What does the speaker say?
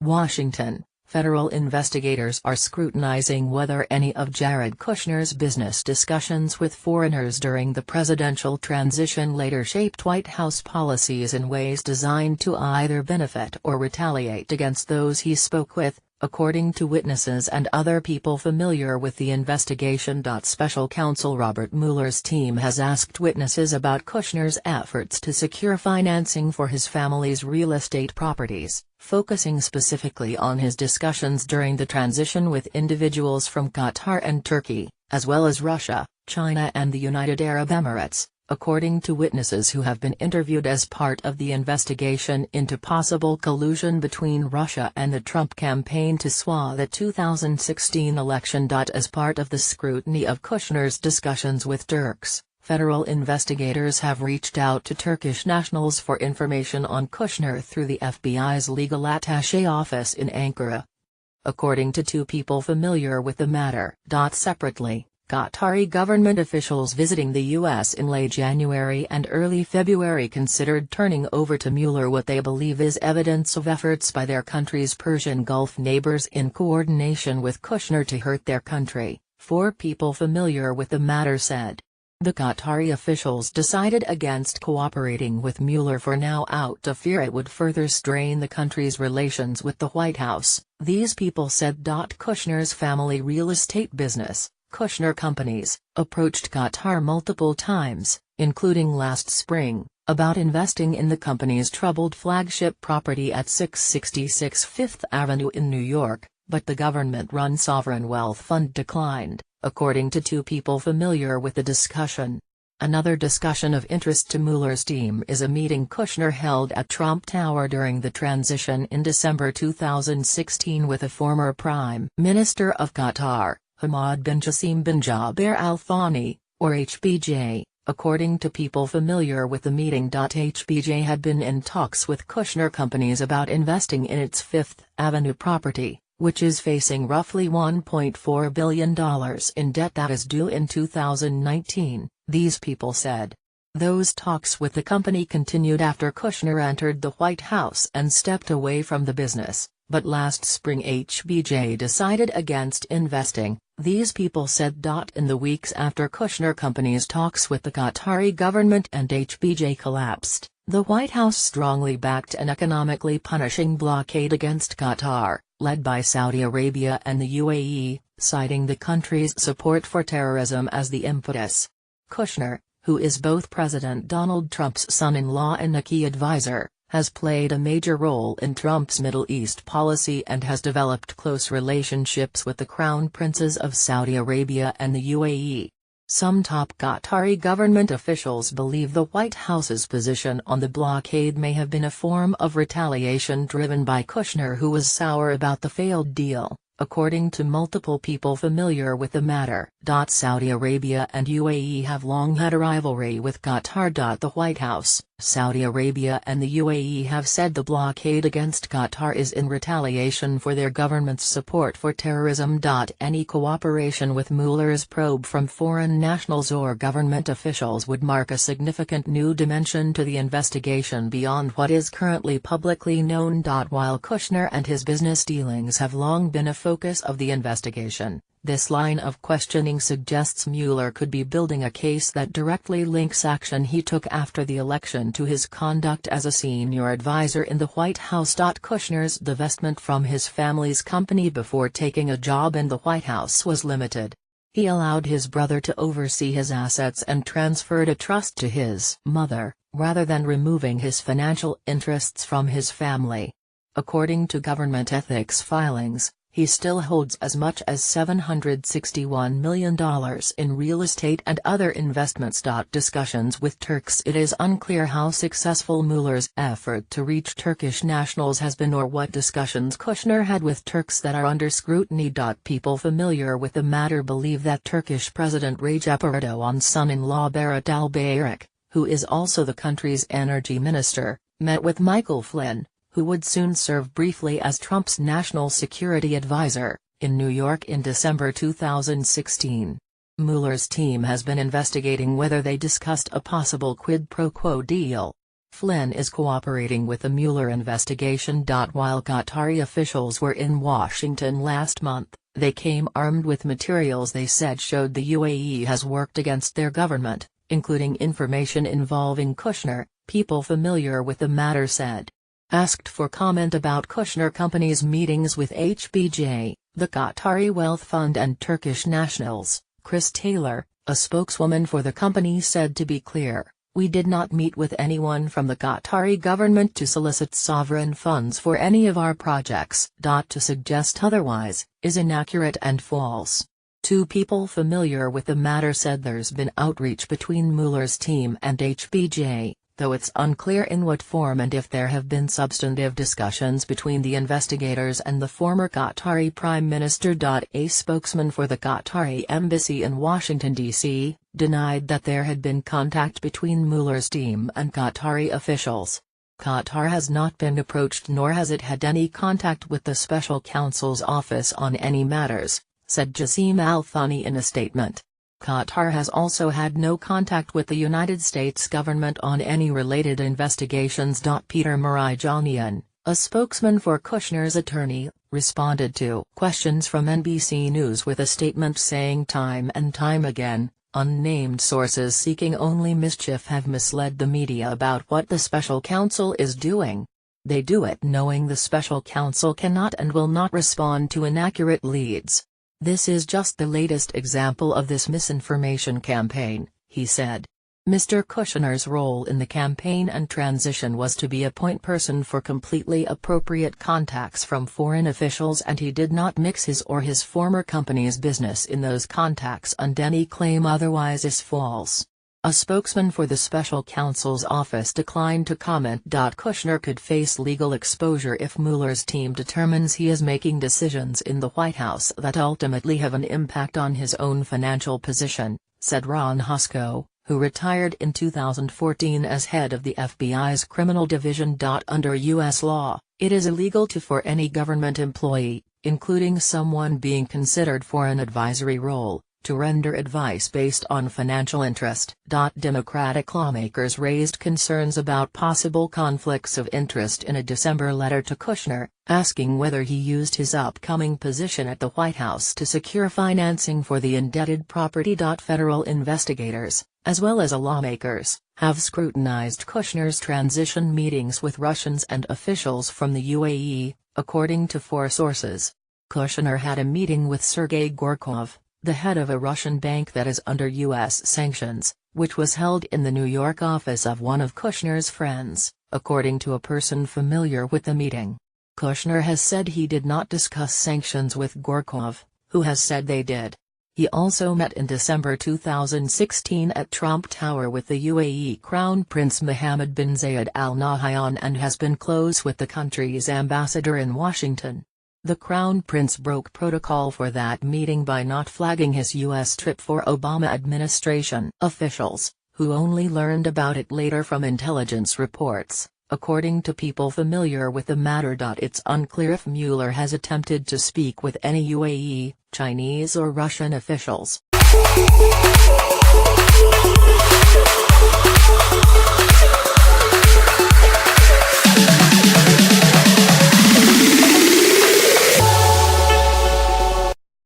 Washington, federal investigators are scrutinizing whether any of Jared Kushner's business discussions with foreigners during the presidential transition later shaped White House policies in ways designed to either benefit or retaliate against those he spoke with, according to witnesses and other people familiar with the investigation. Special counsel Robert Mueller's team has asked witnesses about Kushner's efforts to secure financing for his family's real estate properties, focusing specifically on his discussions during the transition with individuals from Qatar and Turkey, as well as Russia, China and the United Arab Emirates, according to witnesses who have been interviewed as part of the investigation into possible collusion between Russia and the Trump campaign to sway the 2016 election. As part of the scrutiny of Kushner's discussions with Turks, federal investigators have reached out to Turkish nationals for information on Kushner through the FBI's legal attaché office in Ankara. According to two people familiar with the matter. Separately, Qatari government officials visiting the U.S. in late January and early February considered turning over to Mueller what they believe is evidence of efforts by their country's Persian Gulf neighbors in coordination with Kushner to hurt their country, four people familiar with the matter said. The Qatari officials decided against cooperating with Mueller for now out of fear it would further strain the country's relations with the White House, these people said. Kushner's family real estate business, Kushner Companies, approached Qatar multiple times, including last spring, about investing in the company's troubled flagship property at 666 Fifth Avenue in New York, but the government-run sovereign wealth fund declined, according to two people familiar with the discussion. Another discussion of interest to Mueller's team is a meeting Kushner held at Trump Tower during the transition in December 2016 with a former Prime Minister of Qatar, Hamad bin Jassim bin Jaber Al Thani, or HBJ, according to people familiar with the meeting. HBJ had been in talks with Kushner Companies about investing in its Fifth Avenue property, which is facing roughly $1.4 billion in debt that is due in 2019, these people said. Those talks with the company continued after Kushner entered the White House and stepped away from the business, but last spring HBJ decided against investing, these people said. In the weeks after Kushner Company's talks with the Qatari government and HBJ collapsed, the White House strongly backed an economically punishing blockade against Qatar, led by Saudi Arabia and the UAE, citing the country's support for terrorism as the impetus. Kushner, who is both President Donald Trump's son-in-law and a key advisor, has played a major role in Trump's Middle East policy and has developed close relationships with the crown princes of Saudi Arabia and the UAE. Some top Qatari government officials believe the White House's position on the blockade may have been a form of retaliation driven by Kushner, who was sour about the failed deal, according to multiple people familiar with the matter. Saudi Arabia and UAE have long had a rivalry with Qatar. The White House, Saudi Arabia and the UAE have said the blockade against Qatar is in retaliation for their government's support for terrorism. Any cooperation with Mueller's probe from foreign nationals or government officials would mark a significant new dimension to the investigation beyond what is currently publicly known. While Kushner and his business dealings have long been a focus of the investigation, this line of questioning suggests Mueller could be building a case that directly links action he took after the election to his conduct as a senior advisor in the White House. Kushner's divestment from his family's company before taking a job in the White House was limited. He allowed his brother to oversee his assets and transferred a trust to his mother, rather than removing his financial interests from his family. According to government ethics filings, he still holds as much as $761 million in real estate and other investments. Discussions with Turks. It is unclear how successful Mueller's effort to reach Turkish nationals has been or what discussions Kushner had with Turks that are under scrutiny. People familiar with the matter believe that Turkish President Recep Erdogan's son-in-law Berat Albayrak, who is also the country's energy minister, met with Michael Flynn, who would soon serve briefly as Trump's national security advisor, in New York in December 2016. Mueller's team has been investigating whether they discussed a possible quid pro quo deal. Flynn is cooperating with the Mueller investigation. While Qatari officials were in Washington last month, they came armed with materials they said showed the UAE has worked against their government, including information involving Kushner, people familiar with the matter said. Asked for comment about Kushner Company's meetings with HBJ, the Qatari Wealth Fund and Turkish nationals, Chris Taylor, a spokeswoman for the company said, to be clear, we did not meet with anyone from the Qatari government to solicit sovereign funds for any of our projects. To suggest otherwise, is inaccurate and false. Two people familiar with the matter said there's been outreach between Mueller's team and HBJ, though it's unclear in what form and if there have been substantive discussions between the investigators and the former Qatari Prime Minister. A spokesman for the Qatari embassy in Washington, D.C., denied that there had been contact between Mueller's team and Qatari officials. Qatar has not been approached nor has it had any contact with the special counsel's office on any matters, said Jassim Al-Thani in a statement. Qatar has also had no contact with the United States government on any related investigations. Peter Marijanian, a spokesman for Kushner's attorney, responded to questions from NBC News with a statement saying time and time again, unnamed sources seeking only mischief have misled the media about what the special counsel is doing. They do it knowing the special counsel cannot and will not respond to inaccurate leads. This is just the latest example of this misinformation campaign, he said. Mr. Kushner's role in the campaign and transition was to be a point person for completely appropriate contacts from foreign officials, and he did not mix his or his former company's business in those contacts, and any claim otherwise is false. A spokesman for the special counsel's office declined to comment. Kushner could face legal exposure if Mueller's team determines he is making decisions in the White House that ultimately have an impact on his own financial position, said Ron Husko, who retired in 2014 as head of the FBI's criminal division. Under U.S. law, it is illegal for any government employee, including someone being considered for an advisory role, to render advice based on financial interest. Democratic lawmakers raised concerns about possible conflicts of interest in a December letter to Kushner, asking whether he used his upcoming position at the White House to secure financing for the indebted property. Federal investigators, as well as lawmakers, have scrutinized Kushner's transition meetings with Russians and officials from the UAE, according to four sources. Kushner had a meeting with Sergei Gorkov, the head of a Russian bank that is under U.S. sanctions, which was held in the New York office of one of Kushner's friends, according to a person familiar with the meeting. Kushner has said he did not discuss sanctions with Gorkov, who has said they did. He also met in December 2016 at Trump Tower with the UAE Crown Prince Mohammed bin Zayed Al Nahyan and has been close with the country's ambassador in Washington. The Crown Prince broke protocol for that meeting by not flagging his U.S. trip for Obama administration officials, who only learned about it later from intelligence reports, according to people familiar with the matter. It's unclear if Mueller has attempted to speak with any UAE, Chinese or Russian officials.